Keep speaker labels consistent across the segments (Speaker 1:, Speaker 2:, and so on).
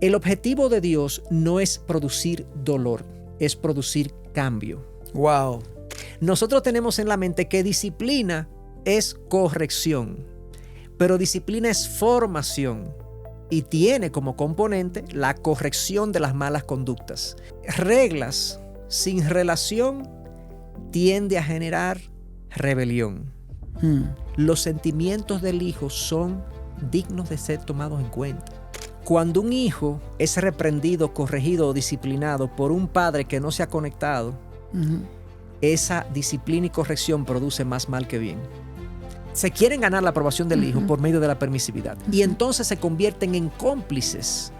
Speaker 1: El objetivo de Dios no es producir dolor, es producir cambio.
Speaker 2: Wow.
Speaker 1: Nosotros tenemos en la mente que disciplina es corrección, pero disciplina es formación y tiene como componente la corrección de las malas conductas. Reglas sin relación tiende a generar rebelión. Los sentimientos del hijo son dignos de ser tomados en cuenta. Cuando un hijo es reprendido, corregido o disciplinado por un padre que no se ha conectado, esa disciplina y corrección produce más mal que bien. Se quieren ganar la aprobación del hijo por medio de la permisividad y entonces se convierten en cómplices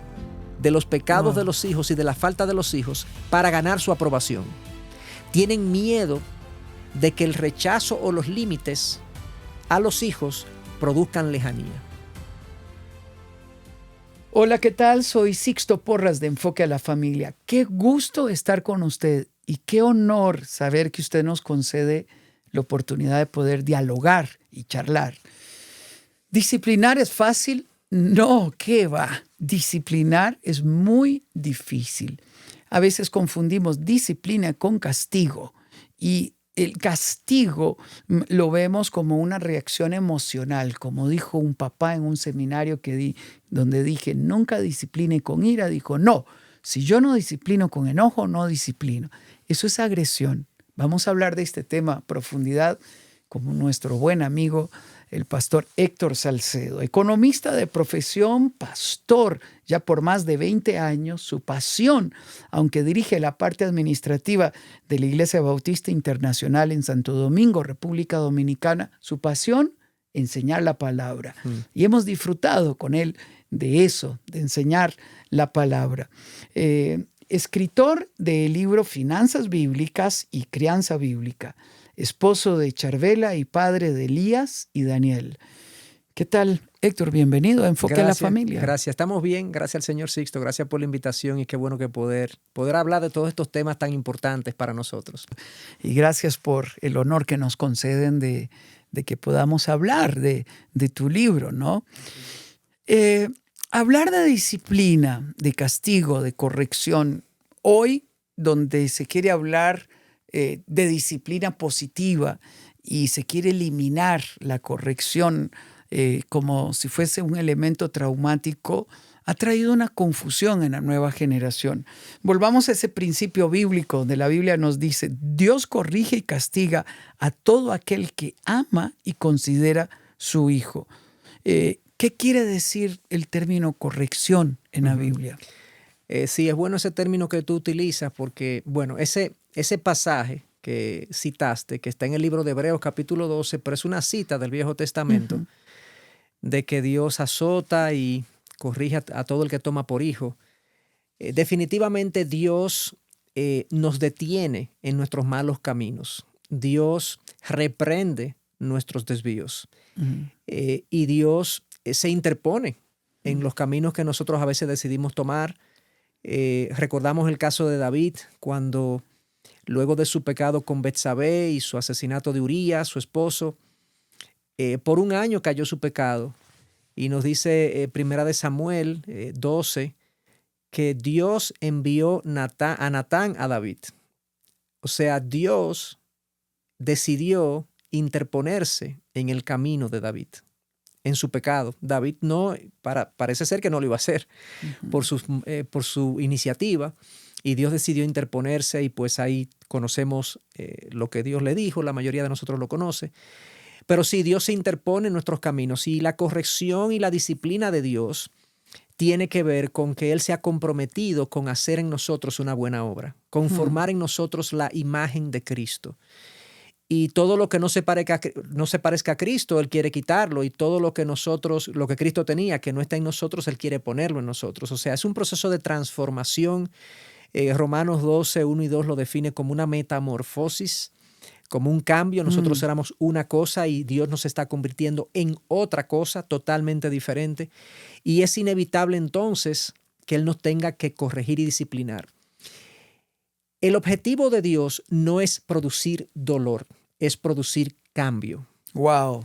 Speaker 1: de los pecados de los hijos y de la falta de los hijos para ganar su aprobación. Tienen miedo de que el rechazo o los límites a los hijos produzcan lejanía.
Speaker 2: Hola, ¿qué tal? Soy Sixto Porras de Enfoque a la Familia. Qué gusto estar con usted y qué honor saber que usted nos concede la oportunidad de poder dialogar y charlar. ¿Disciplinar es fácil? No, ¿qué va? Disciplinar es muy difícil. A veces confundimos disciplina con castigo y el castigo lo vemos como una reacción emocional, como dijo un papá en un seminario que di, donde dije, nunca discipline con ira. Dijo, no, si yo no disciplino con enojo, no disciplino. Eso es agresión. Vamos a hablar de este tema a profundidad como nuestro buen amigo, el pastor Héctor Salcedo, economista de profesión, pastor, ya por más de 20 años, su pasión, aunque dirige la parte administrativa de la Iglesia Bautista Internacional en Santo Domingo, República Dominicana, su pasión, enseñar la palabra. Y hemos disfrutado con él de eso, de enseñar la palabra. Escritor del libro Finanzas Bíblicas y Crianza Bíblica, esposo de Charvela y padre de Elías y Daniel. ¿Qué tal, Héctor? Bienvenido a Enfoque a la Familia.
Speaker 1: Gracias, estamos bien. Gracias al Señor Sixto. Gracias por la invitación y qué bueno que poder hablar de todos estos temas tan importantes para nosotros.
Speaker 2: Y gracias por el honor que nos conceden de que podamos hablar de tu libro, ¿no? Hablar de disciplina, de castigo, de corrección, hoy donde se quiere hablar de disciplina positiva y se quiere eliminar la corrección como si fuese un elemento traumático, ha traído una confusión en la nueva generación. Volvamos a ese principio bíblico donde la Biblia nos dice, Dios corrige y castiga a todo aquel que ama y considera su hijo. ¿Qué quiere decir el término corrección en la Biblia?
Speaker 1: Sí, es bueno ese término que tú utilizas porque, bueno, ese pasaje que citaste, que está en el libro de Hebreos capítulo 12, pero es una cita del Viejo Testamento, de que Dios azota y corrige a todo el que toma por hijo. Definitivamente Dios nos detiene en nuestros malos caminos. Dios reprende nuestros desvíos. Y Dios se interpone en los caminos que nosotros a veces decidimos tomar. Recordamos el caso de David cuando luego de su pecado con Betsabé y su asesinato de Urías, su esposo, por un año cayó su pecado. Y nos dice Primera de Samuel 12 que Dios envió a Natán a David. O sea, Dios decidió interponerse en el camino de David, en su pecado. David parece ser que no lo iba a hacer por su iniciativa, y Dios decidió interponerse y pues ahí conocemos lo que Dios le dijo, la mayoría de nosotros lo conoce. Pero sí, Dios se interpone en nuestros caminos y la corrección y la disciplina de Dios tiene que ver con que Él se ha comprometido con hacer en nosotros una buena obra, con formar en nosotros la imagen de Cristo. Y todo lo que no se parezca a Cristo, Él quiere quitarlo. Y todo lo que Cristo tenía, que no está en nosotros, Él quiere ponerlo en nosotros. O sea, es un proceso de transformación. Romanos 12, 1 y 2 lo define como una metamorfosis, como un cambio. Nosotros éramos una cosa y Dios nos está convirtiendo en otra cosa totalmente diferente. Y es inevitable entonces que Él nos tenga que corregir y disciplinar. El objetivo de Dios no es producir dolor, es producir cambio.
Speaker 2: Wow.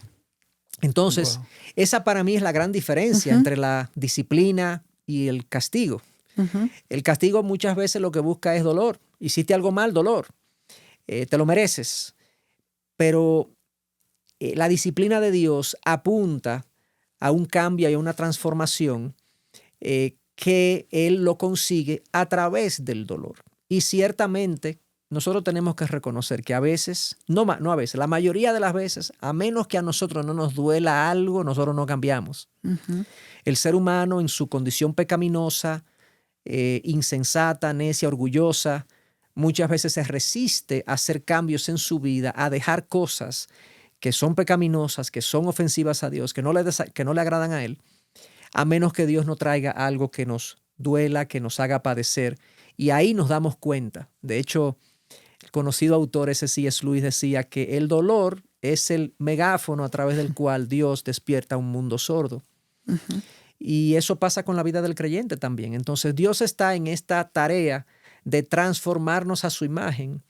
Speaker 1: Entonces, esa para mí es la gran diferencia entre la disciplina y el castigo.
Speaker 2: Ujú.
Speaker 1: El castigo muchas veces lo que busca es dolor. Hiciste algo mal, dolor. Te lo mereces. Pero la disciplina de Dios apunta a un cambio y a una transformación que Él lo consigue a través del dolor. Y ciertamente nosotros tenemos que reconocer que a veces, no a veces, la mayoría de las veces, a menos que a nosotros no nos duela algo, nosotros no cambiamos.
Speaker 2: Ujú.
Speaker 1: El ser humano en su condición pecaminosa, insensata, necia, orgullosa, muchas veces se resiste a hacer cambios en su vida, a dejar cosas que son pecaminosas, que son ofensivas a Dios, que no le agradan a Él, a menos que Dios no traiga algo que nos duela, que nos haga padecer. Y ahí nos damos cuenta. De hecho, el conocido autor C.S. Lewis decía que el dolor es el megáfono a través del cual Dios despierta un mundo sordo.
Speaker 2: Ujú.
Speaker 1: Y eso pasa con la vida del creyente también. Entonces Dios está en esta tarea de transformarnos a su imagen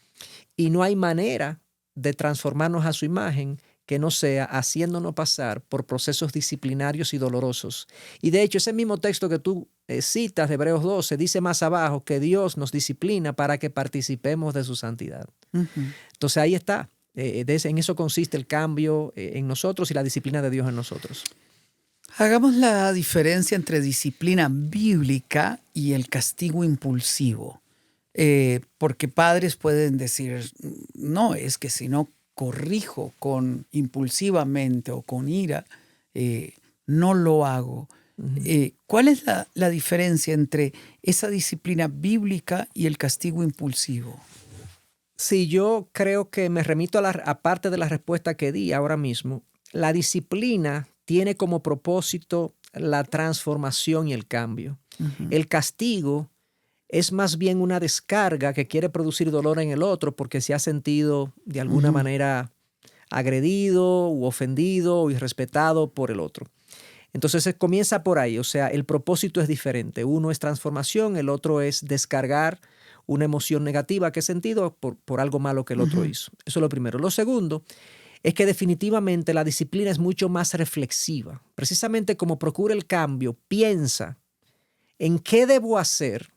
Speaker 1: y no hay manera de transformarnos a su imagen que no sea haciéndonos pasar por procesos disciplinarios y dolorosos. Y de hecho ese mismo texto que tú citas de Hebreos 12 dice más abajo que Dios nos disciplina para que participemos de su santidad.
Speaker 2: Ujú.
Speaker 1: Entonces ahí está. En eso consiste el cambio en nosotros y la disciplina de Dios en nosotros.
Speaker 2: Hagamos la diferencia entre disciplina bíblica y el castigo impulsivo. Porque padres pueden decir, no, es que si no corrijo impulsivamente o con ira, no lo hago.
Speaker 1: Ujú.
Speaker 2: ¿Cuál es la diferencia entre esa disciplina bíblica y el castigo impulsivo?
Speaker 1: Sí, yo creo que me remito a parte de la respuesta que di ahora mismo. La disciplina tiene como propósito la transformación y el cambio.
Speaker 2: Ujú.
Speaker 1: El castigo es más bien una descarga que quiere producir dolor en el otro porque se ha sentido de alguna
Speaker 2: Ujú.
Speaker 1: manera agredido u ofendido o irrespetado por el otro. Entonces comienza por ahí, o sea, el propósito es diferente. Uno es transformación, el otro es descargar una emoción negativa que he sentido por algo malo que el otro
Speaker 2: Ujú.
Speaker 1: hizo. Eso es lo primero. Lo segundo es que definitivamente la disciplina es mucho más reflexiva. Precisamente como procura el cambio, piensa en qué debo hacer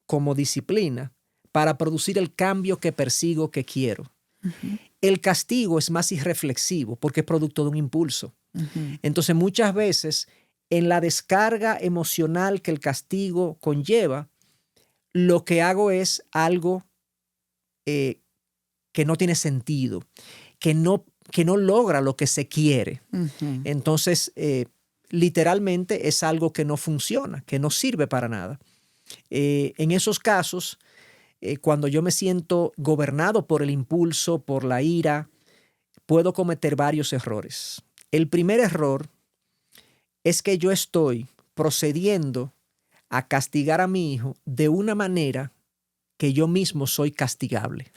Speaker 1: como disciplina para producir el cambio que persigo, que quiero.
Speaker 2: Ujú.
Speaker 1: El castigo es más irreflexivo porque es producto de un impulso.
Speaker 2: Ujú.
Speaker 1: Entonces muchas veces en la descarga emocional que el castigo conlleva, lo que hago es algo eh, que no tiene sentido, que no logra lo que se quiere.
Speaker 2: Ujú.
Speaker 1: Entonces, literalmente es algo que no funciona, que no sirve para nada. En esos casos, cuando yo me siento gobernado por el impulso, por la ira, puedo cometer varios errores. El primer error es que yo estoy procediendo a castigar a mi hijo de una manera que yo mismo soy castigable.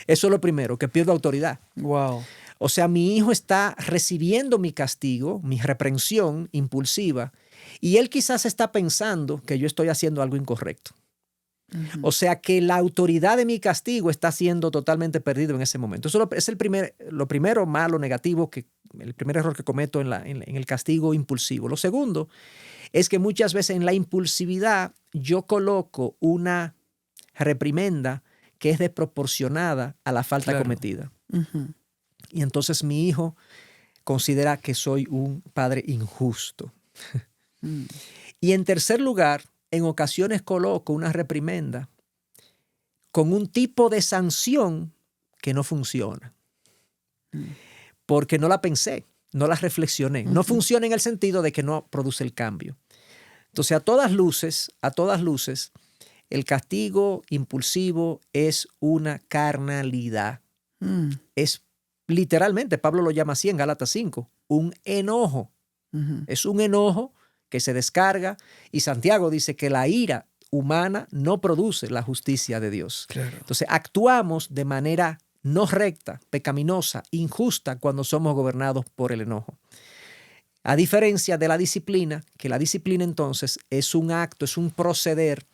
Speaker 1: Eso es lo primero, que pierdo autoridad.
Speaker 2: Wow.
Speaker 1: O sea, mi hijo está recibiendo mi castigo, mi reprensión impulsiva, y él quizás está pensando que yo estoy haciendo algo incorrecto.
Speaker 2: Ujú.
Speaker 1: O sea, que la autoridad de mi castigo está siendo totalmente perdido en ese momento. Eso es lo primero malo, negativo, el primer error que cometo en el castigo impulsivo. Lo segundo es que muchas veces en la impulsividad yo coloco una reprimenda que es desproporcionada a la falta
Speaker 2: Claro.
Speaker 1: cometida.
Speaker 2: Ujú.
Speaker 1: Y entonces mi hijo considera que soy un padre injusto.
Speaker 2: Mm.
Speaker 1: Y en tercer lugar, en ocasiones coloco una reprimenda con un tipo de sanción que no funciona,
Speaker 2: Mm.
Speaker 1: porque no la pensé, no la reflexioné. No
Speaker 2: Ujú.
Speaker 1: funciona en el sentido de que no produce el cambio. Entonces, a todas luces, el castigo impulsivo es una carnalidad.
Speaker 2: Mm.
Speaker 1: Es literalmente, Pablo lo llama así en Gálatas 5, un enojo.
Speaker 2: Ujú.
Speaker 1: Es un enojo que se descarga y Santiago dice que la ira humana no produce la justicia de Dios.
Speaker 2: Claro.
Speaker 1: Entonces actuamos de manera no recta, pecaminosa, injusta cuando somos gobernados por el enojo. A diferencia de la disciplina, que la disciplina entonces es un acto, es un proceder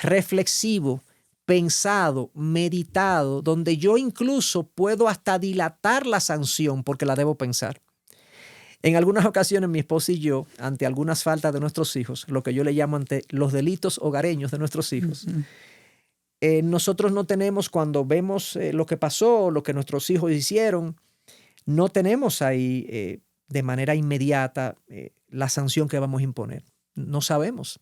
Speaker 1: reflexivo, pensado, meditado, donde yo incluso puedo hasta dilatar la sanción porque la debo pensar. En algunas ocasiones mi esposa y yo, ante algunas faltas de nuestros hijos, lo que yo le llamo ante los delitos hogareños de nuestros hijos, nosotros no tenemos, cuando vemos lo que pasó, lo que nuestros hijos hicieron, no tenemos ahí de manera inmediata la sanción que vamos a imponer. No sabemos.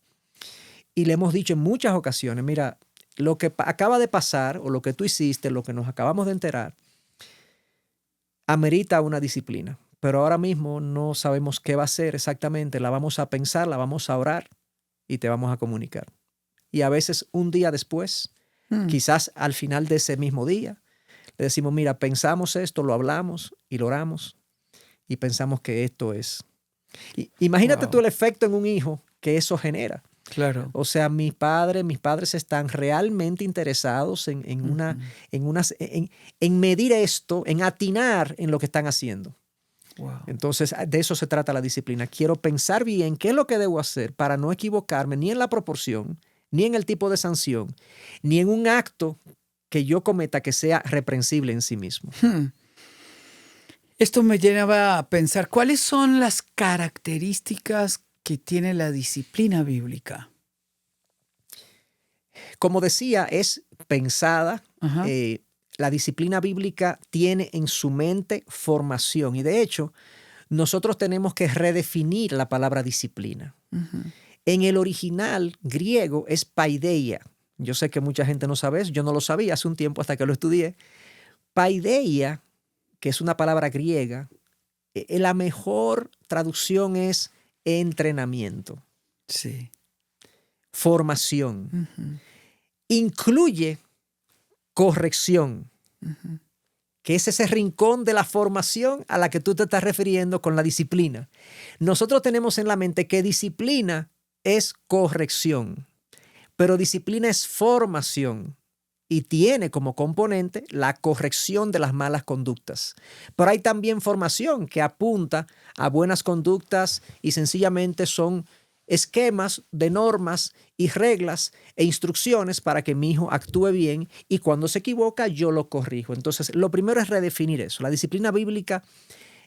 Speaker 1: Y le hemos dicho en muchas ocasiones, mira, lo que acaba de pasar o lo que tú hiciste, lo que nos acabamos de enterar, amerita una disciplina. Pero ahora mismo no sabemos qué va a ser exactamente. La vamos a pensar, la vamos a orar y te vamos a comunicar. Y a veces un día después, quizás al final de ese mismo día, le decimos, mira, pensamos esto, lo hablamos y lo oramos y pensamos que esto es. Imagínate tú el efecto en un hijo que eso genera.
Speaker 2: Claro.
Speaker 1: O sea, mis padres están realmente interesados en medir esto, en atinar en lo que están haciendo.
Speaker 2: Wow.
Speaker 1: Entonces, de eso se trata la disciplina. Quiero pensar bien qué es lo que debo hacer para no equivocarme ni en la proporción, ni en el tipo de sanción, ni en un acto que yo cometa que sea reprensible en sí mismo.
Speaker 2: Esto me lleva a pensar, ¿cuáles son las características que tiene la disciplina bíblica?
Speaker 1: Como decía, es pensada. La disciplina bíblica tiene en su mente formación y de hecho nosotros tenemos que redefinir la palabra disciplina. En el original griego es paideia. Yo sé que mucha gente no sabe eso, yo no lo sabía hace un tiempo hasta que lo estudié. Paideia, que es una palabra griega, la mejor traducción es entrenamiento.
Speaker 2: Sí.
Speaker 1: Formación. Incluye corrección, que es ese rincón de la formación a la que tú te estás refiriendo con la disciplina. Nosotros tenemos en la mente que disciplina es corrección, pero disciplina es formación y tiene como componente la corrección de las malas conductas. Pero hay también formación que apunta a buenas conductas y sencillamente son esquemas de normas y reglas e instrucciones para que mi hijo actúe bien y cuando se equivoca yo lo corrijo. Entonces, lo primero es redefinir eso. La disciplina bíblica,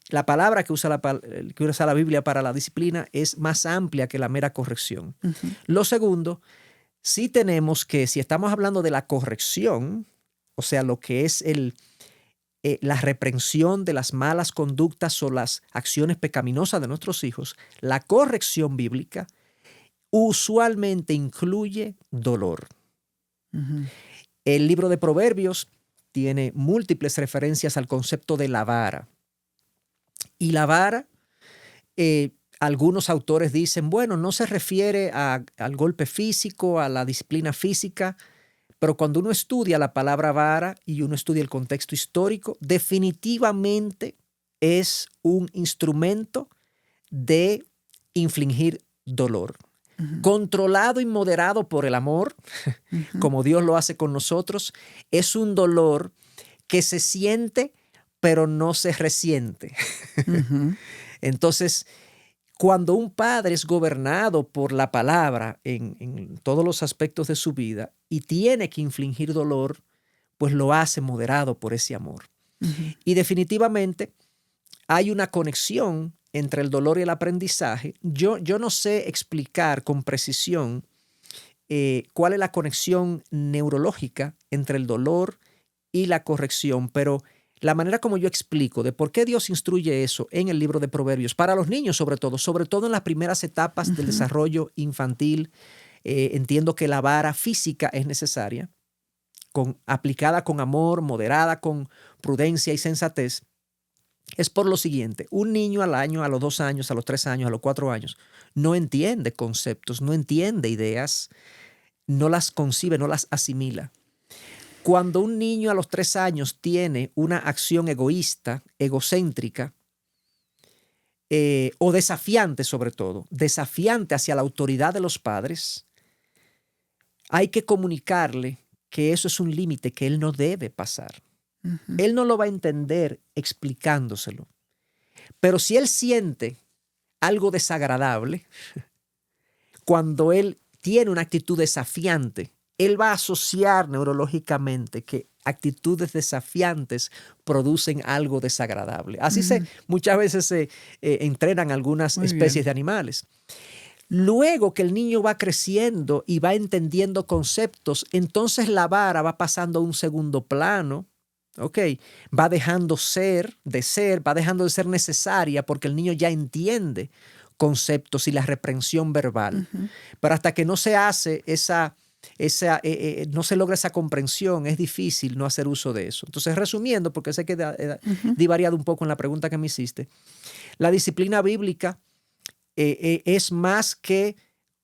Speaker 1: la palabra que usa la Biblia para la disciplina es más amplia que la mera corrección. Lo segundo, sí tenemos que, si estamos hablando de la corrección, o sea, lo que es la reprensión de las malas conductas o las acciones pecaminosas de nuestros hijos, la corrección bíblica usualmente incluye dolor. El libro de Proverbios tiene múltiples referencias al concepto de la vara. Y la vara, algunos autores dicen, bueno, no se refiere al golpe físico, a la disciplina física, pero cuando uno estudia la palabra vara y uno estudia el contexto histórico, definitivamente es un instrumento de infligir dolor. Controlado y moderado por el amor, como Dios lo hace con nosotros, es un dolor que se siente, pero no se resiente. Entonces, cuando un padre es gobernado por la palabra en todos los aspectos de su vida y tiene que infligir dolor, pues lo hace moderado por ese amor. Y definitivamente hay una conexión entre el dolor y el aprendizaje. Yo no sé explicar con precisión cuál es la conexión neurológica entre el dolor y la corrección, pero la manera como yo explico de por qué Dios instruye eso en el libro de Proverbios, para los niños sobre todo en las primeras etapas del desarrollo infantil, entiendo que la vara física es necesaria, aplicada con amor, moderada con prudencia y sensatez, es por lo siguiente: un niño al año, a los 2 años, a los 3 años, a los 4 años, no entiende conceptos, no entiende ideas, no las concibe, no las asimila. Cuando un niño a los 3 años tiene una acción egoísta, egocéntrica, o desafiante sobre todo, desafiante hacia la autoridad de los padres, hay que comunicarle que eso es un límite que él no debe pasar. Él no lo va a entender explicándoselo. Pero si él siente algo desagradable, cuando él tiene una actitud desafiante él va a asociar neurológicamente que actitudes desafiantes producen algo desagradable. Así muchas veces se entrenan algunas
Speaker 2: Muy
Speaker 1: especies
Speaker 2: bien.
Speaker 1: de animales. Luego que el niño va creciendo y va entendiendo conceptos, entonces la vara va pasando a un segundo plano. ¿Ok? Va dejando va dejando de ser necesaria porque el niño ya entiende conceptos y la reprensión verbal. Pero hasta que no se hace no se logra esa comprensión, es difícil no hacer uso de eso. Entonces, resumiendo, porque sé que di variado un poco en la pregunta que me hiciste, la disciplina bíblica es más que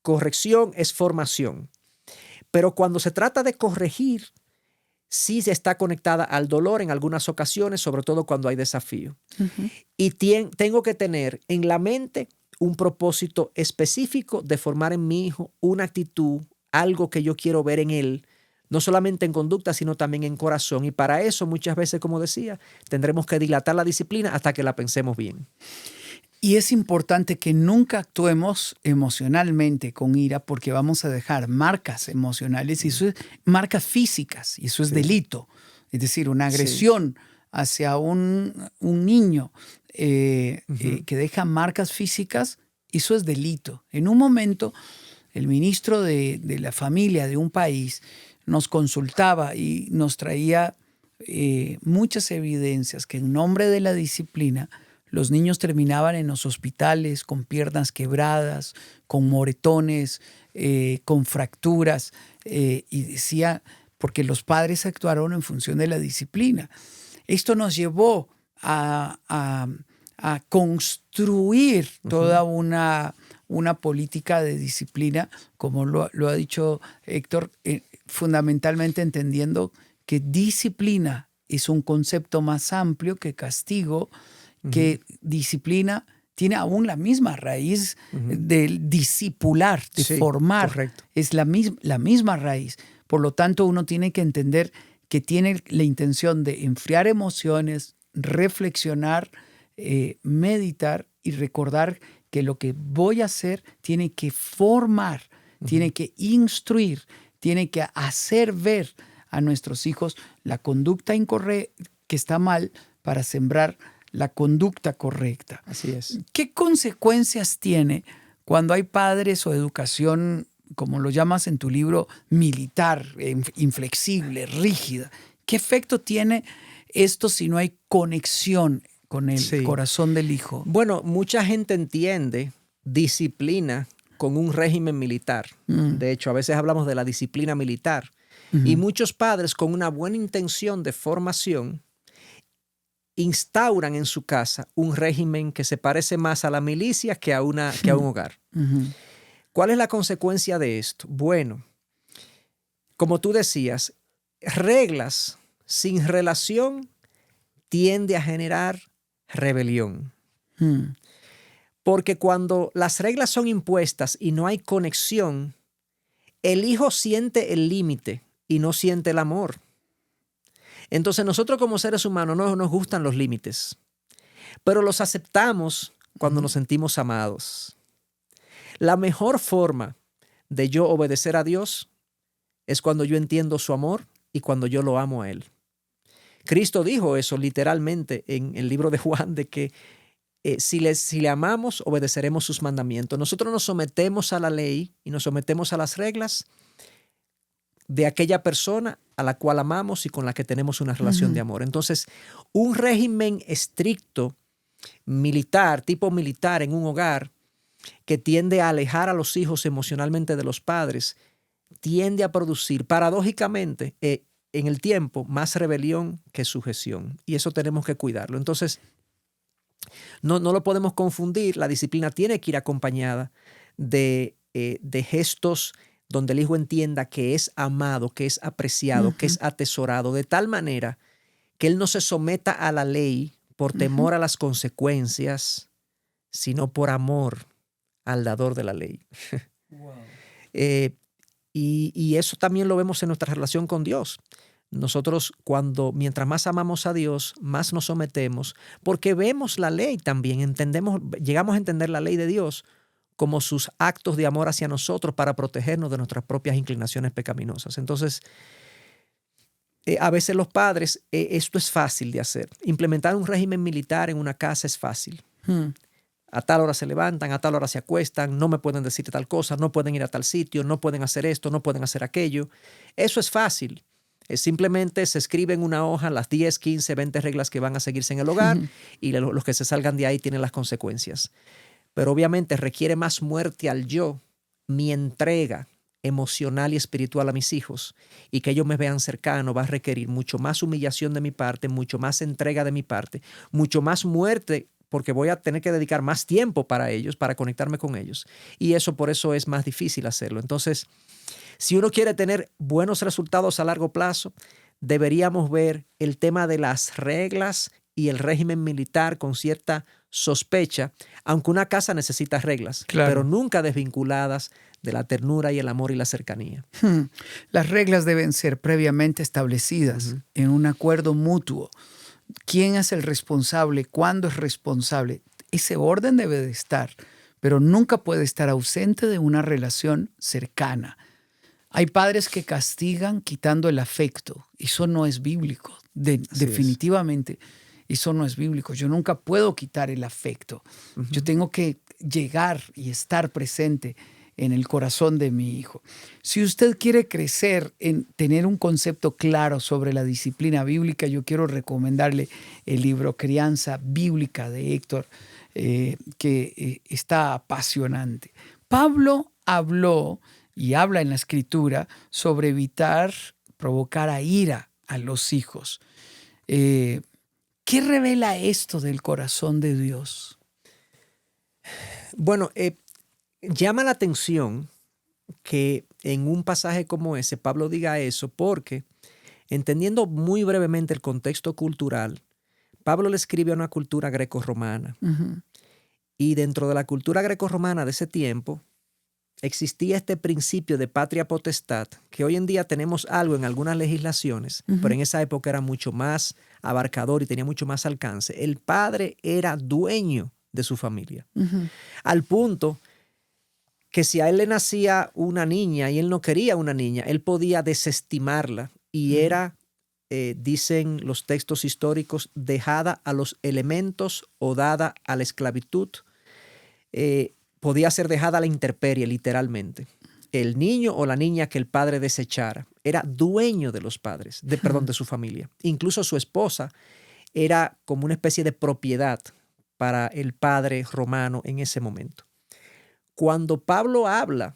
Speaker 1: corrección, es formación. Pero cuando se trata de corregir, sí se está conectada al dolor en algunas ocasiones, sobre todo cuando hay desafío. Y tengo que tener en la mente un propósito específico de formar en mi hijo una actitud, algo que yo quiero ver en él, no solamente en conducta, sino también en corazón. Y para eso, muchas veces, como decía, tendremos que dilatar la disciplina hasta que la pensemos bien.
Speaker 2: Y es importante que nunca actuemos emocionalmente con ira porque vamos a dejar marcas emocionales y eso es marcas físicas y eso es delito. Es decir, una agresión hacia un niño que deja marcas físicas, eso es delito. En un momento, el ministro de la familia de un país nos consultaba y nos traía muchas evidencias que en nombre de la disciplina los niños terminaban en los hospitales con piernas quebradas, con moretones, con fracturas, y decía, porque los padres actuaron en función de la disciplina. Esto nos llevó a construir toda una política de disciplina, como lo ha dicho Héctor, fundamentalmente entendiendo que disciplina es un concepto más amplio que castigo, que disciplina tiene aún la misma raíz del discipular, de formar.
Speaker 1: Correcto.
Speaker 2: Es la misma raíz. Por lo tanto, uno tiene que entender que tiene la intención de enfriar emociones, reflexionar, meditar y recordar que lo que voy a hacer tiene que formar, tiene que instruir, tiene que hacer ver a nuestros hijos la conducta incorrecta que está mal para sembrar la conducta correcta.
Speaker 1: Así es.
Speaker 2: ¿Qué consecuencias tiene cuando hay padres o educación, como lo llamas en tu libro, militar, inflexible, rígida? ¿Qué efecto tiene esto si no hay conexión con el corazón del hijo?
Speaker 1: Bueno, mucha gente entiende disciplina con un régimen militar. De hecho, a veces hablamos de la disciplina militar. Y muchos padres con una buena intención de formación instauran en su casa un régimen que se parece más a la milicia que a un hogar. ¿Cuál es la consecuencia de esto? Bueno, como tú decías, reglas sin relación tiende a generar rebelión. Porque cuando las reglas son impuestas y no hay conexión, el hijo siente el límite y no siente el amor. Entonces nosotros como seres humanos no nos gustan los límites, pero los aceptamos cuando nos sentimos amados. La mejor forma de yo obedecer a Dios es cuando yo entiendo su amor y cuando yo lo amo a Él. Cristo dijo eso literalmente en el libro de Juan, de que si le amamos, obedeceremos sus mandamientos. Nosotros nos sometemos a la ley y nos sometemos a las reglas de aquella persona a la cual amamos y con la que tenemos una relación de amor. Entonces, un régimen estricto, militar, tipo militar en un hogar, que tiende a alejar a los hijos emocionalmente de los padres, tiende a producir, paradójicamente, en el tiempo, más rebelión que sujeción. Y eso tenemos que cuidarlo. Entonces, no lo podemos confundir. La disciplina tiene que ir acompañada de gestos donde el hijo entienda que es amado, que es apreciado, que es atesorado, de tal manera que él no se someta a la ley por temor a las consecuencias, sino por amor al dador de la ley.
Speaker 2: Wow.
Speaker 1: Y eso también lo vemos en nuestra relación con Dios. Nosotros mientras más amamos a Dios, más nos sometemos, porque vemos la ley también, llegamos a entender la ley de Dios como sus actos de amor hacia nosotros para protegernos de nuestras propias inclinaciones pecaminosas. Entonces, a veces los padres, esto es fácil de hacer. Implementar un régimen militar en una casa es fácil. A tal hora se levantan, a tal hora se acuestan, no me pueden decir tal cosa, no pueden ir a tal sitio, no pueden hacer esto, no pueden hacer aquello. Eso es fácil. Simplemente se escribe en una hoja las 10, 15, 20 reglas que van a seguirse en el hogar y los que se salgan de ahí tienen las consecuencias. Pero obviamente requiere más muerte al yo, mi entrega emocional y espiritual a mis hijos, y que ellos me vean cercano va a requerir mucho más humillación de mi parte, mucho más entrega de mi parte, mucho más muerte, porque voy a tener que dedicar más tiempo para ellos, para conectarme con ellos. Y eso por eso es más difícil hacerlo. Entonces, si uno quiere tener buenos resultados a largo plazo, deberíamos ver el tema de las reglas y el régimen militar con cierta sospecha, aunque una casa necesita reglas,
Speaker 2: claro,
Speaker 1: pero nunca desvinculadas de la ternura y el amor y la cercanía.
Speaker 2: Las reglas deben ser previamente establecidas en un acuerdo mutuo. ¿Quién es el responsable? ¿Cuándo es responsable? Ese orden debe de estar, pero nunca puede estar ausente de una relación cercana. Hay padres que castigan quitando el afecto. Eso no es bíblico. Definitivamente, eso no es bíblico. Yo nunca puedo quitar el afecto. Yo tengo que llegar y estar presente en el corazón de mi hijo. Si usted quiere crecer en tener un concepto claro sobre la disciplina bíblica, yo quiero recomendarle el libro Crianza Bíblica de Héctor, que está apasionante. Pablo habló y habla en la Escritura sobre evitar provocar a ira a los hijos. ¿Qué revela esto del corazón de Dios?
Speaker 1: Bueno, llama la atención que en un pasaje como ese Pablo diga eso porque, entendiendo muy brevemente el contexto cultural, Pablo le escribe a una cultura grecorromana. Y dentro de la cultura grecorromana de ese tiempo existía este principio de patria potestad, que hoy en día tenemos algo en algunas legislaciones, pero en esa época era mucho más abarcador y tenía mucho más alcance. El padre era dueño de su familia, al punto que si a él le nacía una niña y él no quería una niña, él podía desestimarla y era, dicen los textos históricos, dejada a los elementos o dada a la esclavitud. Podía ser dejada a la intemperie, literalmente. El niño o la niña que el padre desechara era dueño de los padres, de su familia. Incluso su esposa era como una especie de propiedad para el padre romano en ese momento. Cuando Pablo habla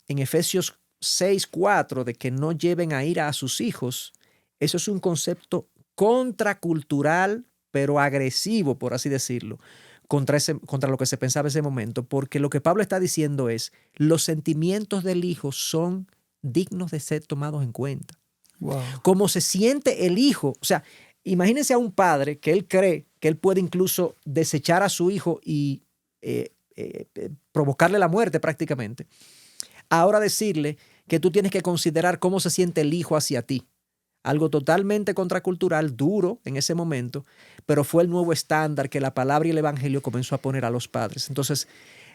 Speaker 1: en Efesios 6:4 de que no lleven a ira a sus hijos, eso es un concepto contracultural, pero agresivo, por así decirlo, contra lo que se pensaba en ese momento, porque lo que Pablo está diciendo es, los sentimientos del hijo son dignos de ser tomados en cuenta.
Speaker 2: Wow.
Speaker 1: Cómo se siente el hijo, o sea, imagínense a un padre que él cree que él puede incluso desechar a su hijo y provocarle la muerte prácticamente. Ahora decirle que tú tienes que considerar cómo se siente el hijo hacia ti. Algo totalmente contracultural, duro en ese momento, pero fue el nuevo estándar que la palabra y el evangelio comenzó a poner a los padres. Entonces,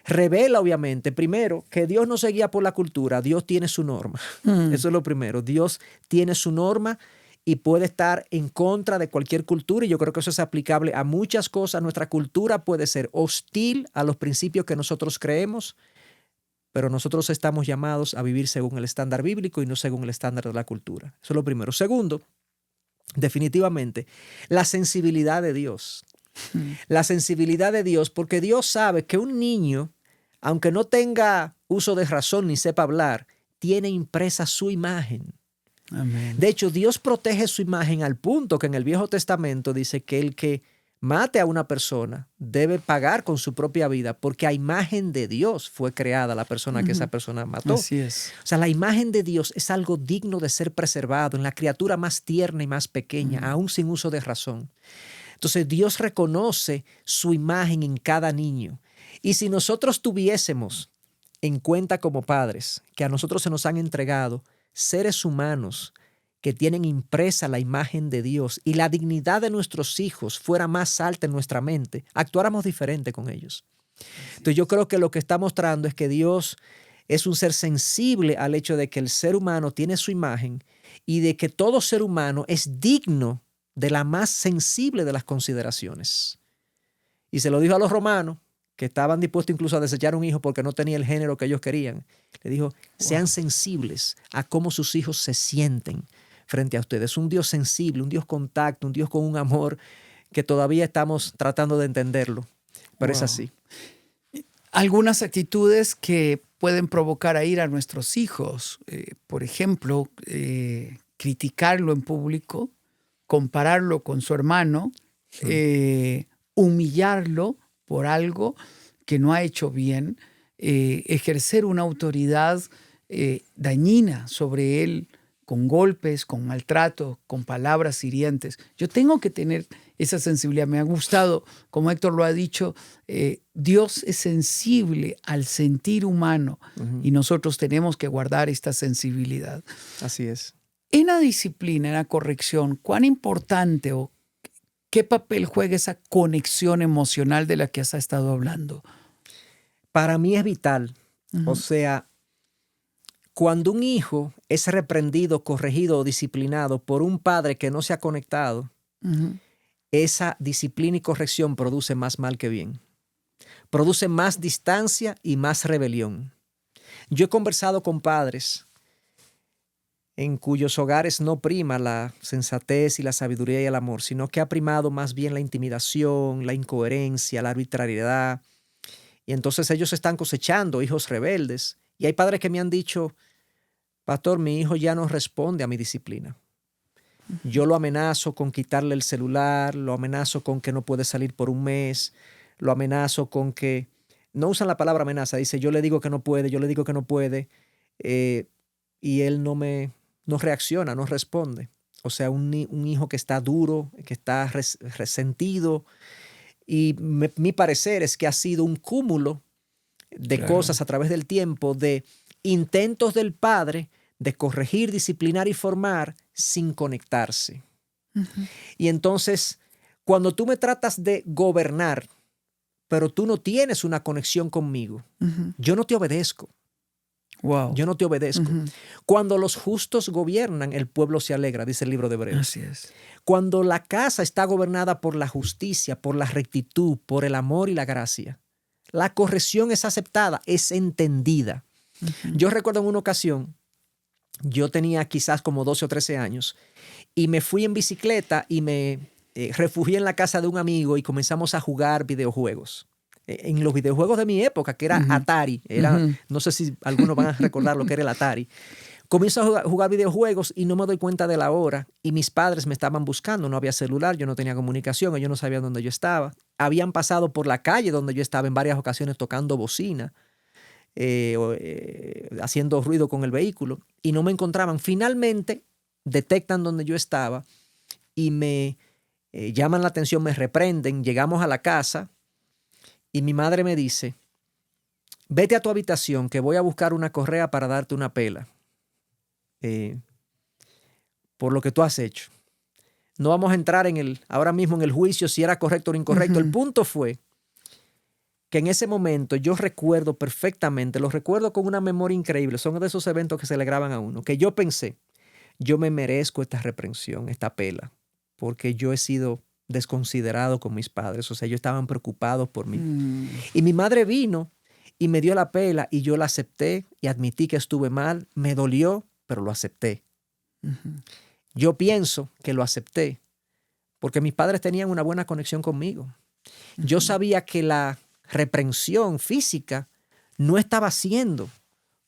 Speaker 1: revela obviamente, primero, que Dios no se guía por la cultura, Dios tiene su norma. Eso es lo primero. Dios tiene su norma y puede estar en contra de cualquier cultura, y yo creo que eso es aplicable a muchas cosas. Nuestra cultura puede ser hostil a los principios que nosotros creemos, pero nosotros estamos llamados a vivir según el estándar bíblico y no según el estándar de la cultura. Eso es lo primero. Segundo, definitivamente, la sensibilidad de Dios. La sensibilidad de Dios, porque Dios sabe que un niño, aunque no tenga uso de razón ni sepa hablar, tiene impresa su imagen.
Speaker 2: Amén.
Speaker 1: De hecho, Dios protege su imagen al punto que en el Viejo Testamento dice que el que mate a una persona debe pagar con su propia vida, porque a imagen de Dios fue creada la persona que esa persona mató.
Speaker 2: Así es.
Speaker 1: O sea, la imagen de Dios es algo digno de ser preservado en la criatura más tierna y más pequeña, aún sin uso de razón. Entonces, Dios reconoce su imagen en cada niño. Y si nosotros tuviésemos en cuenta como padres que a nosotros se nos han entregado seres humanos que tienen impresa la imagen de Dios y la dignidad de nuestros hijos fuera más alta en nuestra mente, actuáramos diferente con ellos. Entonces yo creo que lo que está mostrando es que Dios es un ser sensible al hecho de que el ser humano tiene su imagen y de que todo ser humano es digno de la más sensible de las consideraciones. Y se lo dijo a los romanos, que estaban dispuestos incluso a desechar un hijo porque no tenía el género que ellos querían. Le dijo, sean sensibles a cómo sus hijos se sienten frente a ustedes. Un Dios sensible, un Dios con tacto, un Dios con un amor que todavía estamos tratando de entenderlo, pero es así.
Speaker 2: Algunas actitudes que pueden provocar a ira a nuestros hijos, por ejemplo, criticarlo en público, compararlo con su hermano, humillarlo por algo que no ha hecho bien, ejercer una autoridad dañina sobre él con golpes, con maltrato, con palabras hirientes. Yo tengo que tener esa sensibilidad. Me ha gustado, como Héctor lo ha dicho, Dios es sensible al sentir humano y nosotros tenemos que guardar esta sensibilidad.
Speaker 1: Así es.
Speaker 2: En la disciplina, en la corrección, ¿cuán importante o qué papel juega esa conexión emocional de la que has estado hablando?
Speaker 1: Para mí es vital. O sea, cuando un hijo es reprendido, corregido o disciplinado por un padre que no se ha conectado, esa disciplina y corrección produce más mal que bien. Produce más distancia y más rebelión. Yo he conversado con padres en cuyos hogares no prima la sensatez y la sabiduría y el amor, sino que ha primado más bien la intimidación, la incoherencia, la arbitrariedad. Y entonces ellos están cosechando hijos rebeldes. Y hay padres que me han dicho, pastor, mi hijo ya no responde a mi disciplina. Yo lo amenazo con quitarle el celular, lo amenazo con que no puede salir por un mes, lo amenazo con que, no usan la palabra amenaza, dice, yo le digo que no puede, yo le digo que no puede, y él no reacciona, no responde. O sea, un hijo que está duro, que está resentido. Y mi parecer es que ha sido un cúmulo de cosas a través del tiempo, de intentos del padre de corregir, disciplinar y formar sin conectarse. Y entonces, cuando tú me tratas de gobernar, pero tú no tienes una conexión conmigo, yo no te obedezco.
Speaker 2: Wow.
Speaker 1: Yo no te obedezco. Cuando los justos gobiernan, el pueblo se alegra, dice el libro de Hebreos.
Speaker 2: Así es.
Speaker 1: Cuando la casa está gobernada por la justicia, por la rectitud, por el amor y la gracia, la corrección es aceptada, es entendida. Yo recuerdo en una ocasión, yo tenía quizás como 12 o 13 años y me fui en bicicleta y me refugié en la casa de un amigo y comenzamos a jugar videojuegos. En los videojuegos de mi época, que era Atari, no sé si algunos van a recordar lo que era el Atari. Comienzo a jugar videojuegos y no me doy cuenta de la hora y mis padres me estaban buscando, no había celular, yo no tenía comunicación, ellos no sabían dónde yo estaba. Habían pasado por la calle donde yo estaba en varias ocasiones tocando bocina, haciendo ruido con el vehículo y no me encontraban. Finalmente detectan dónde yo estaba y me llaman la atención, me reprenden, llegamos a la casa. Y mi madre me dice, vete a tu habitación que voy a buscar una correa para darte una pela por lo que tú has hecho. No vamos a entrar ahora mismo en el juicio si era correcto o incorrecto. El punto fue que en ese momento yo recuerdo perfectamente, lo recuerdo con una memoria increíble, son de esos eventos que se le graban a uno, que yo pensé, yo me merezco esta reprensión, esta pela, porque yo he sido desconsiderado con mis padres, o sea, ellos estaban preocupados por mí. Y mi madre vino y me dio la pela y yo la acepté y admití que estuve mal, me dolió, pero lo acepté. Yo pienso que lo acepté porque mis padres tenían una buena conexión conmigo. Yo sabía que la reprensión física no estaba siendo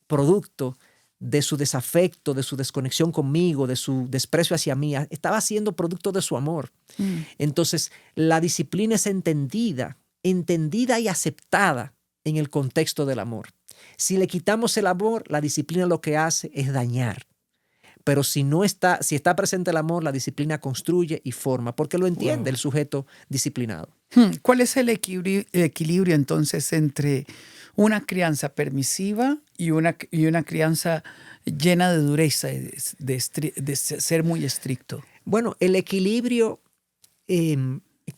Speaker 1: producto de su desafecto, de su desconexión conmigo, de su desprecio hacia mí, estaba siendo producto de su amor. Entonces, la disciplina es entendida y aceptada en el contexto del amor. Si le quitamos el amor, la disciplina lo que hace es dañar. Pero si está presente el amor, la disciplina construye y forma, porque lo entiende el sujeto disciplinado.
Speaker 2: ¿Cuál es el equilibrio entonces entre una crianza permisiva y una crianza llena de dureza, de ser muy estricto?
Speaker 1: Bueno, el equilibrio,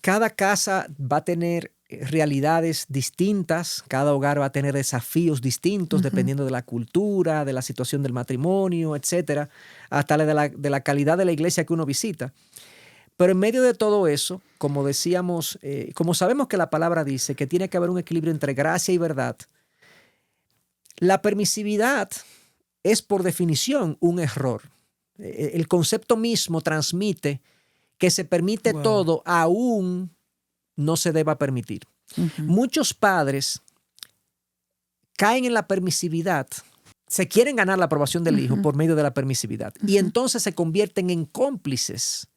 Speaker 1: cada casa va a tener realidades distintas, cada hogar va a tener desafíos distintos dependiendo de la cultura, de la situación del matrimonio, etcétera, hasta de la calidad de la iglesia que uno visita. Pero en medio de todo eso, como decíamos, como sabemos que la palabra dice que tiene que haber un equilibrio entre gracia y verdad, la permisividad es por definición un error. El concepto mismo transmite que se permite todo aún no se deba permitir. Muchos padres caen en la permisividad, se quieren ganar la aprobación del hijo por medio de la permisividad y entonces se convierten en cómplices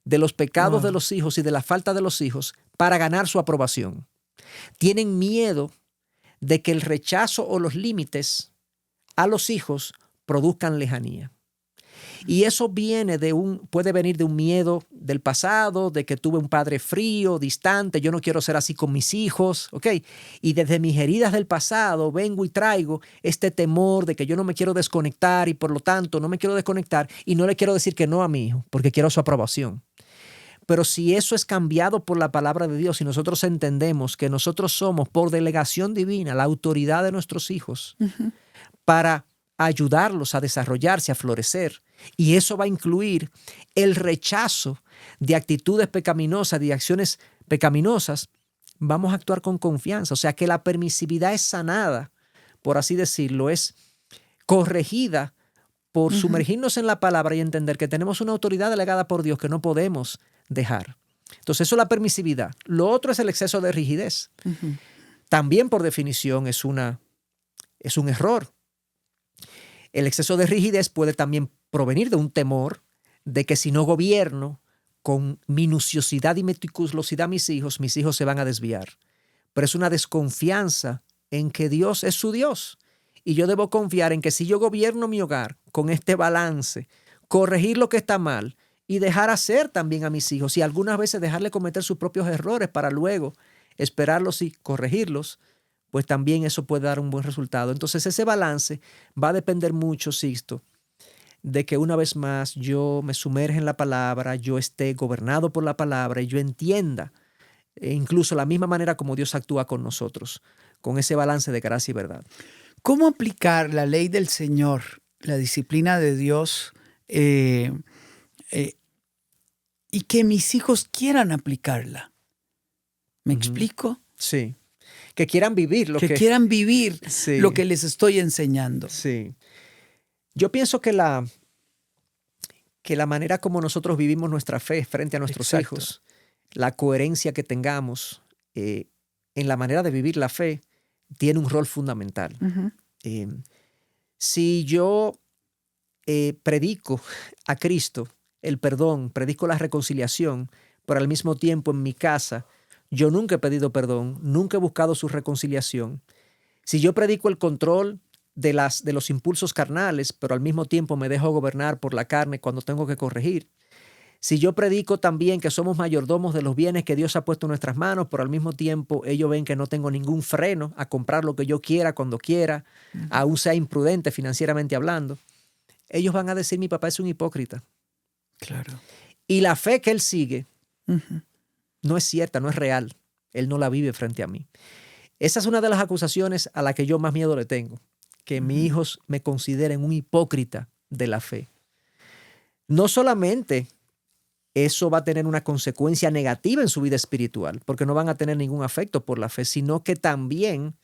Speaker 1: de los pecados de los hijos y de la falta de los hijos para ganar su aprobación. Tienen miedo de que el rechazo o los límites a los hijos produzcan lejanía. Y eso puede venir de un miedo del pasado, de que tuve un padre frío, distante, yo no quiero ser así con mis hijos, ¿ok? Y desde mis heridas del pasado vengo y traigo este temor de que yo no me quiero desconectar y por lo tanto no me quiero desconectar y no le quiero decir que no a mi hijo porque quiero su aprobación. Pero si eso es cambiado por la palabra de Dios y nosotros entendemos que nosotros somos por delegación divina la autoridad de nuestros hijos para ayudarlos a desarrollarse, a florecer. Y eso va a incluir el rechazo de actitudes pecaminosas, de acciones pecaminosas. Vamos a actuar con confianza. O sea que la permisividad es sanada, por así decirlo, es corregida por sumergirnos en la palabra y entender que tenemos una autoridad delegada por Dios que no podemos dejar. Entonces eso es la permisividad. Lo otro es el exceso de rigidez. También por definición es un error. El exceso de rigidez puede también provenir de un temor de que si no gobierno con minuciosidad y meticulosidad a mis hijos se van a desviar. Pero es una desconfianza en que Dios es su Dios. Y yo debo confiar en que si yo gobierno mi hogar con este balance, corregir lo que está mal y dejar hacer también a mis hijos y algunas veces dejarle cometer sus propios errores para luego esperarlos y corregirlos, pues también eso puede dar un buen resultado. Entonces ese balance va a depender mucho, Sixto, de que una vez más yo me sumerja en la palabra, yo esté gobernado por la palabra y yo entienda incluso la misma manera como Dios actúa con nosotros, con ese balance de gracia y verdad.
Speaker 2: ¿Cómo aplicar la ley del Señor, la disciplina de Dios, y que mis hijos quieran aplicarla? ¿Me explico?
Speaker 1: Sí. Que quieran vivir lo que
Speaker 2: quieran vivir lo que les estoy enseñando.
Speaker 1: Sí. Yo pienso que la manera como nosotros vivimos nuestra fe frente a nuestros hijos, la coherencia que tengamos en la manera de vivir la fe, tiene un rol fundamental. Si yo predico a Cristo el perdón, predico la reconciliación, pero al mismo tiempo en mi casa yo nunca he pedido perdón, nunca he buscado su reconciliación. Si yo predico el control de los impulsos carnales, pero al mismo tiempo me dejo gobernar por la carne cuando tengo que corregir. Si yo predico también que somos mayordomos de los bienes que Dios ha puesto en nuestras manos, pero al mismo tiempo ellos ven que no tengo ningún freno a comprar lo que yo quiera, cuando quiera, aún sea imprudente financieramente hablando, ellos van a decir, mi papá es un hipócrita.
Speaker 2: Claro.
Speaker 1: Y la fe que él sigue no es cierta, no es real. Él no la vive frente a mí. Esa es una de las acusaciones a la que yo más miedo le tengo, que mis hijos me consideren un hipócrita de la fe. No solamente eso va a tener una consecuencia negativa en su vida espiritual, porque no van a tener ningún afecto por la fe, sino que también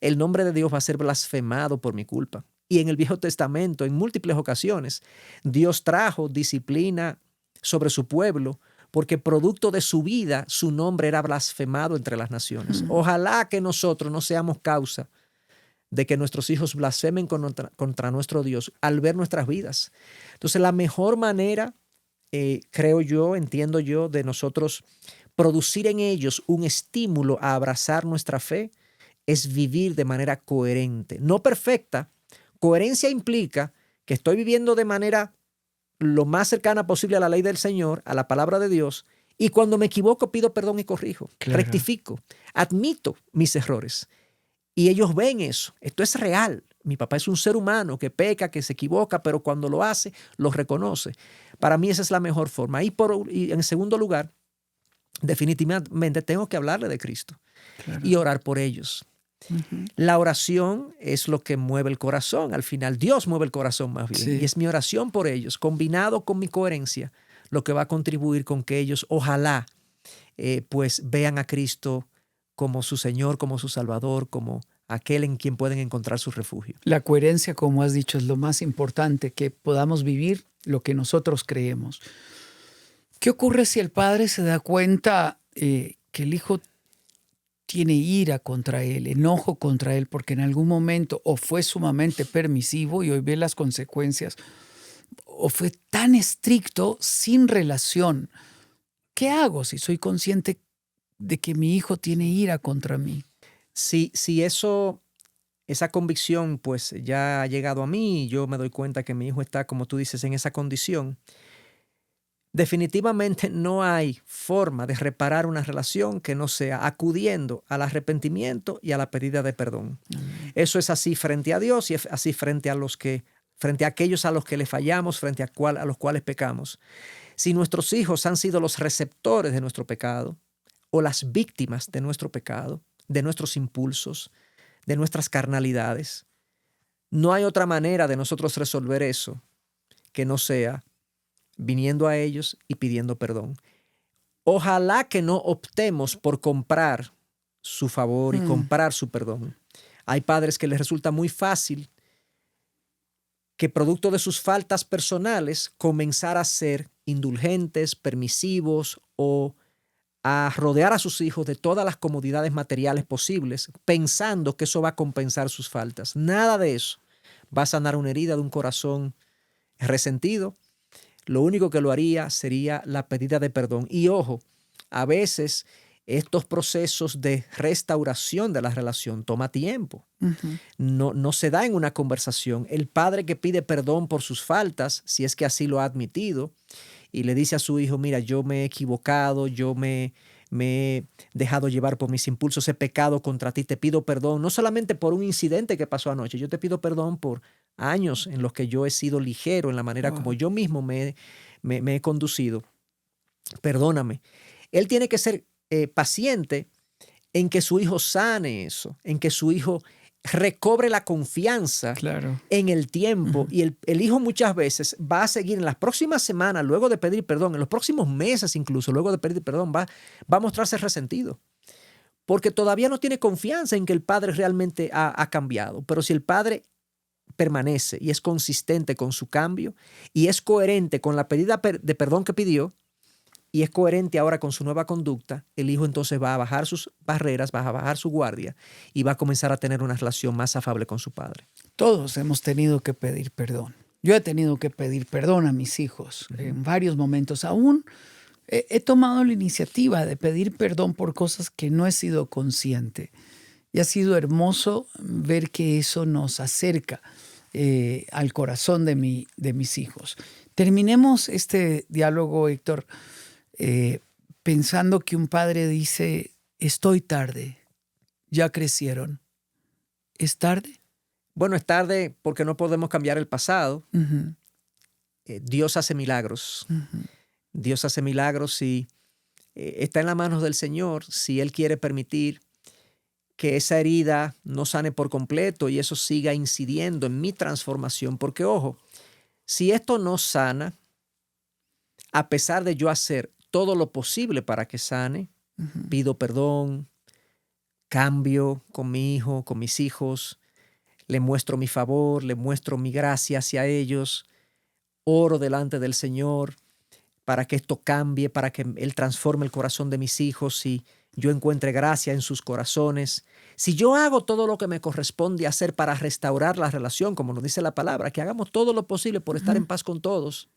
Speaker 1: el nombre de Dios va a ser blasfemado por mi culpa. Y en el Viejo Testamento, en múltiples ocasiones, Dios trajo disciplina sobre su pueblo, porque producto de su vida, su nombre era blasfemado entre las naciones. Ojalá que nosotros no seamos causa de que nuestros hijos blasfemen contra nuestro Dios al ver nuestras vidas. Entonces, la mejor manera, creo yo, entiendo yo, de nosotros producir en ellos un estímulo a abrazar nuestra fe es vivir de manera coherente. No perfecta. Coherencia implica que estoy viviendo de manera lo más cercana posible a la ley del Señor, a la palabra de Dios, y cuando me equivoco pido perdón y corrijo, rectifico, admito mis errores. Y ellos ven eso, esto es real. Mi papá es un ser humano que peca, que se equivoca, pero cuando lo hace, lo reconoce. Para mí esa es la mejor forma. Y en segundo lugar, definitivamente tengo que hablarle de Cristo
Speaker 2: Claro.
Speaker 1: y orar por ellos. La oración es lo que mueve el corazón. Al final, Dios mueve el corazón más bien.
Speaker 2: Sí.
Speaker 1: Y es mi oración por ellos, combinado con mi coherencia, lo que va a contribuir con que ellos, ojalá, pues vean a Cristo como su Señor, como su Salvador, como aquel en quien pueden encontrar su refugio.
Speaker 2: La coherencia, como has dicho, es lo más importante, que podamos vivir lo que nosotros creemos. ¿Qué ocurre si el padre se da cuenta que el hijo tiene ira contra él, enojo contra él, porque en algún momento o fue sumamente permisivo y hoy ve las consecuencias, o fue tan estricto sin relación? ¿Qué hago si soy consciente de que mi hijo tiene ira contra mí?
Speaker 1: Si esa convicción pues ya ha llegado a mí y yo me doy cuenta que mi hijo está, como tú dices, en esa condición, definitivamente no hay forma de reparar una relación que no sea acudiendo al arrepentimiento y a la pedida de perdón. Eso es así frente a Dios y es así frente a aquellos a los que le fallamos, frente a los cuales pecamos. Si nuestros hijos han sido los receptores de nuestro pecado o las víctimas de nuestro pecado, de nuestros impulsos, de nuestras carnalidades, no hay otra manera de nosotros resolver eso que no sea viniendo a ellos y pidiendo perdón. Ojalá que no optemos por comprar su favor y comprar su perdón. Hay padres que les resulta muy fácil que producto de sus faltas personales comenzar a ser indulgentes, permisivos o a rodear a sus hijos de todas las comodidades materiales posibles, pensando que eso va a compensar sus faltas. Nada de eso va a sanar una herida de un corazón resentido. Lo único que lo haría sería la pedida de perdón. Y ojo, a veces estos procesos de restauración de la relación toma tiempo. No se da en una conversación. El padre que pide perdón por sus faltas, si es que así lo ha admitido, y le dice a su hijo, mira, yo me he equivocado, yo me he dejado llevar por mis impulsos, he pecado contra ti, te pido perdón, no solamente por un incidente que pasó anoche, yo te pido perdón por años en los que yo he sido ligero en la manera como yo mismo me he conducido. Perdóname. Él tiene que ser paciente en que su hijo sane eso, en que su hijo recobre la confianza en el tiempo. Y el hijo muchas veces va a seguir en las próximas semanas, luego de pedir perdón, en los próximos meses incluso, luego de pedir perdón, va a mostrarse resentido. Porque todavía no tiene confianza en que el padre realmente ha cambiado. Pero si el padre permanece y es consistente con su cambio y es coherente con la pedida de perdón que pidió y es coherente ahora con su nueva conducta, el hijo entonces va a bajar sus barreras, va a bajar su guardia y va a comenzar a tener una relación más afable con su padre.
Speaker 2: Todos hemos tenido que pedir perdón. Yo he tenido que pedir perdón a mis hijos en varios momentos. Aún he tomado la iniciativa de pedir perdón por cosas que no he sido consciente. Y ha sido hermoso ver que eso nos acerca al corazón de mis hijos. Terminemos este diálogo, Héctor, pensando que un padre dice, estoy tarde, ya crecieron. ¿Es tarde?
Speaker 1: Bueno, es tarde porque no podemos cambiar el pasado. Dios hace milagros. Dios hace milagros y está en las manos del Señor si Él quiere permitir que esa herida no sane por completo y eso siga incidiendo en mi transformación. Porque, ojo, si esto no sana, a pesar de yo hacer todo lo posible para que sane, pido perdón, cambio con mi hijo, con mis hijos, le muestro mi favor, le muestro mi gracia hacia ellos, oro delante del Señor para que esto cambie, para que Él transforme el corazón de mis hijos y yo encuentre gracia en sus corazones. Si yo hago todo lo que me corresponde hacer para restaurar la relación, como nos dice la palabra, que hagamos todo lo posible por estar en paz con todos,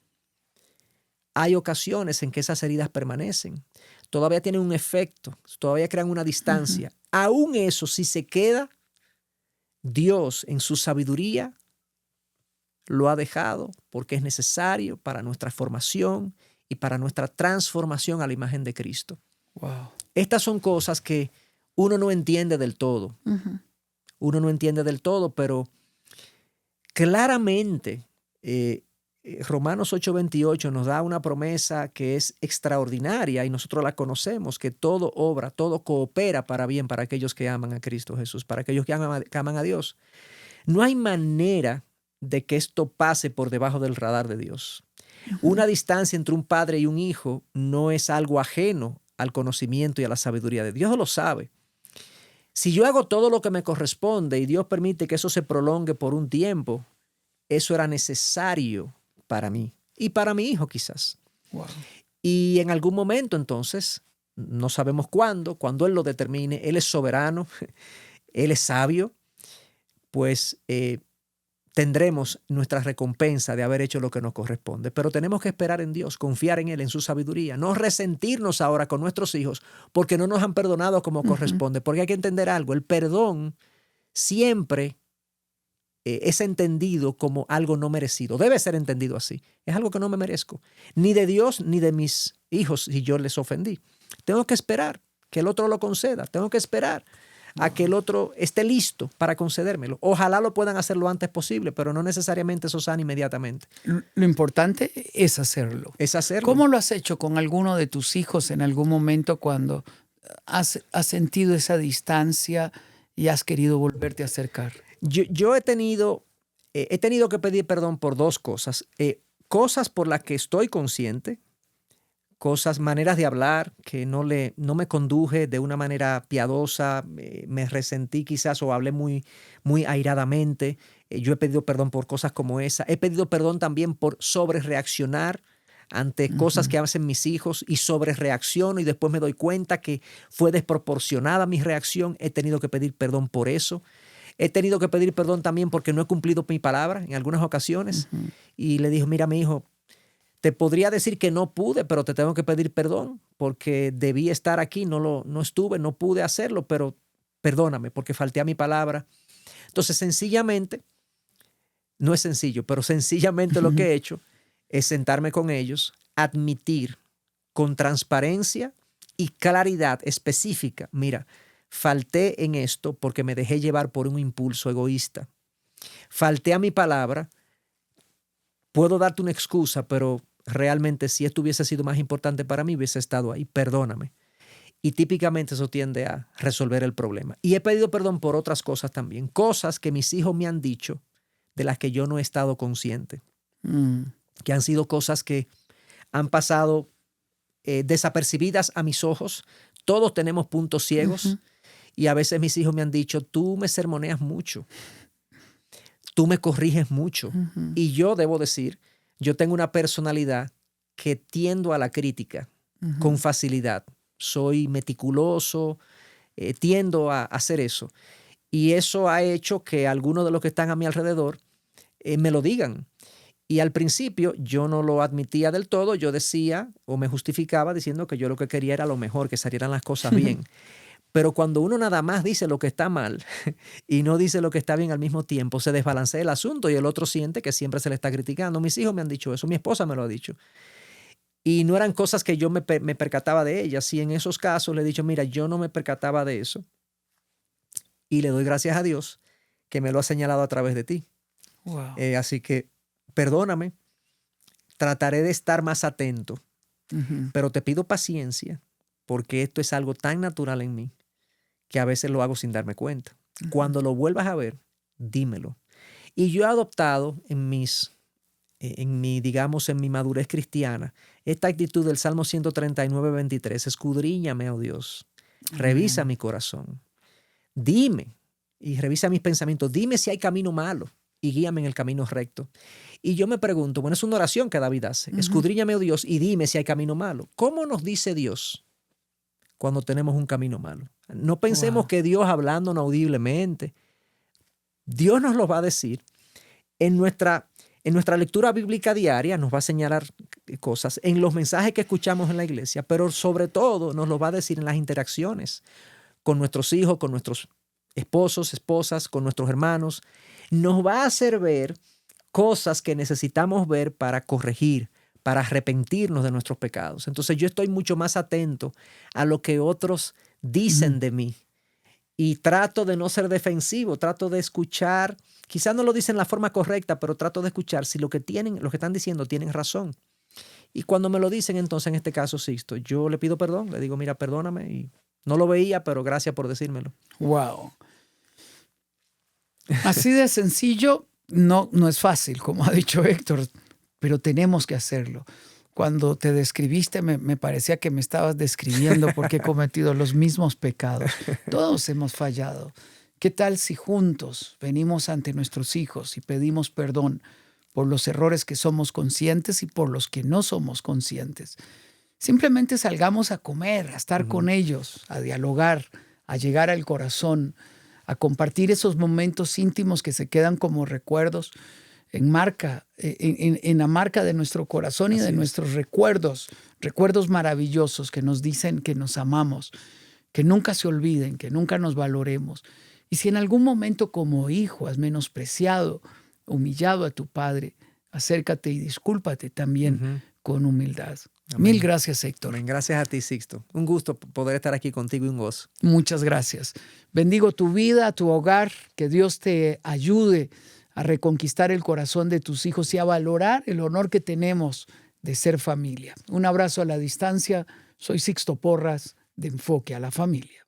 Speaker 1: hay ocasiones en que esas heridas permanecen. Todavía tienen un efecto, todavía crean una distancia. Aún eso, si se queda, Dios en su sabiduría lo ha dejado porque es necesario para nuestra formación y para nuestra transformación a la imagen de Cristo.
Speaker 2: Wow.
Speaker 1: Estas son cosas que uno no entiende del todo. Uno no entiende del todo, pero claramente Romanos 8:28 nos da una promesa que es extraordinaria y nosotros la conocemos, que todo obra, todo coopera para bien para aquellos que aman a Cristo Jesús, para aquellos que aman a Dios. No hay manera de que esto pase por debajo del radar de Dios. Una distancia entre un padre y un hijo no es algo ajeno al conocimiento y a la sabiduría de Dios. Dios lo sabe. Si yo hago todo lo que me corresponde y Dios permite que eso se prolongue por un tiempo, eso era necesario para mí y para mi hijo quizás.
Speaker 2: Wow.
Speaker 1: Y en algún momento entonces, no sabemos cuándo Él lo determine, Él es soberano, Él es sabio, pues tendremos nuestra recompensa de haber hecho lo que nos corresponde. Pero tenemos que esperar en Dios, confiar en Él, en su sabiduría, no resentirnos ahora con nuestros hijos porque no nos han perdonado como corresponde, porque hay que entender algo, el perdón siempre es entendido como algo no merecido, debe ser entendido así, es algo que no me merezco, ni de Dios ni de mis hijos si yo les ofendí. Tengo que esperar que el otro lo conceda, tengo que esperar a que el otro esté listo para concedérmelo. Ojalá lo puedan hacer lo antes posible, pero no necesariamente eso sana inmediatamente.
Speaker 2: Lo importante es hacerlo.
Speaker 1: Es hacerlo.
Speaker 2: ¿Cómo lo has hecho con alguno de tus hijos en algún momento cuando has sentido esa distancia y has querido volverte a acercar?
Speaker 1: Yo he tenido que pedir perdón por dos cosas. Cosas por las que estoy consciente, maneras de hablar que no me conduje de una manera piadosa, me resentí quizás o hablé muy, muy airadamente. Yo he pedido perdón por cosas como esa. He pedido perdón también por sobrereaccionar ante cosas que hacen mis hijos y sobrereacciono y después me doy cuenta que fue desproporcionada mi reacción. He tenido que pedir perdón por eso. He tenido que pedir perdón también porque no he cumplido mi palabra en algunas ocasiones. Y le dije, mira, mi hijo, te podría decir que no pude, pero te tengo que pedir perdón porque debí estar aquí, no estuve, no pude hacerlo, pero perdóname porque falté a mi palabra. Entonces, sencillamente, no es sencillo, pero sencillamente lo que he hecho es sentarme con ellos, admitir con transparencia y claridad específica, mira, falté en esto porque me dejé llevar por un impulso egoísta. Falté a mi palabra. Puedo darte una excusa, pero realmente si esto hubiese sido más importante para mí, hubiese estado ahí. Perdóname. Y típicamente eso tiende a resolver el problema. Y he pedido perdón por otras cosas también. Cosas que mis hijos me han dicho de las que yo no he estado consciente. Que han sido cosas que han pasado desapercibidas a mis ojos. Todos tenemos puntos ciegos. Y a veces mis hijos me han dicho, tú me sermoneas mucho. Tú me corriges mucho. Y yo debo decir, yo tengo una personalidad que tiendo a la crítica con facilidad. Soy meticuloso, tiendo a hacer eso. Y eso ha hecho que algunos de los que están a mi alrededor me lo digan. Y al principio yo no lo admitía del todo. Yo decía o me justificaba diciendo que yo lo que quería era lo mejor, que salieran las cosas bien. Pero cuando uno nada más dice lo que está mal y no dice lo que está bien al mismo tiempo, se desbalancea el asunto y el otro siente que siempre se le está criticando. Mis hijos me han dicho eso, mi esposa me lo ha dicho. Y no eran cosas que yo me percataba de ellas. Y en esos casos le he dicho, mira, yo no me percataba de eso. Y le doy gracias a Dios que me lo ha señalado a través de ti.
Speaker 2: Wow.
Speaker 1: Así que perdóname, trataré de estar más atento, pero te pido paciencia porque esto es algo tan natural en mí que a veces lo hago sin darme cuenta. Cuando lo vuelvas a ver, dímelo. Y yo he adoptado en mi madurez cristiana, esta actitud del Salmo 139, 23, escudriñame, oh Dios, revisa mi corazón, dime y revisa mis pensamientos, dime si hay camino malo y guíame en el camino recto. Y yo me pregunto, bueno, es una oración que David hace, escudriñame, oh Dios, y dime si hay camino malo. ¿Cómo nos dice Dios cuando tenemos un camino malo? No pensemos que Dios hablándonos audiblemente. Dios nos lo va a decir. En nuestra lectura bíblica diaria nos va a señalar cosas, en los mensajes que escuchamos en la iglesia, pero sobre todo nos lo va a decir en las interacciones con nuestros hijos, con nuestros esposos, esposas, con nuestros hermanos. Nos va a hacer ver cosas que necesitamos ver para corregir, para arrepentirnos de nuestros pecados. Entonces yo estoy mucho más atento a lo que otros dicen de mí Y trato de no ser defensivo, trato de escuchar. Quizás no lo dicen de la forma correcta, pero trato de escuchar si lo que están diciendo tienen razón. Y cuando me lo dicen, entonces en este caso, Sixto, yo le pido perdón, le digo, mira, perdóname, y no lo veía, pero gracias por decírmelo.
Speaker 2: Wow. Así de sencillo, no es fácil, como ha dicho Héctor, pero tenemos que hacerlo. Cuando te describiste, me parecía que me estabas describiendo porque he cometido los mismos pecados. Todos hemos fallado. ¿Qué tal si juntos venimos ante nuestros hijos y pedimos perdón por los errores que somos conscientes y por los que no somos conscientes? Simplemente salgamos a comer, a estar con ellos, a dialogar, a llegar al corazón, a compartir esos momentos íntimos que se quedan como recuerdos en la marca de nuestro corazón y de nuestros recuerdos maravillosos que nos dicen que nos amamos, que nunca se olviden, que nunca nos valoremos. Y si en algún momento como hijo has menospreciado, humillado a tu padre, acércate y discúlpate también con humildad.
Speaker 1: Amén.
Speaker 2: Mil gracias, Héctor.
Speaker 1: Amén. Gracias a ti, Sixto. Un gusto poder estar aquí contigo y un gozo.
Speaker 2: Muchas gracias. Bendigo tu vida, tu hogar, que Dios te ayude a reconquistar el corazón de tus hijos y a valorar el honor que tenemos de ser familia. Un abrazo a la distancia. Soy Sixto Porras, de Enfoque a la Familia.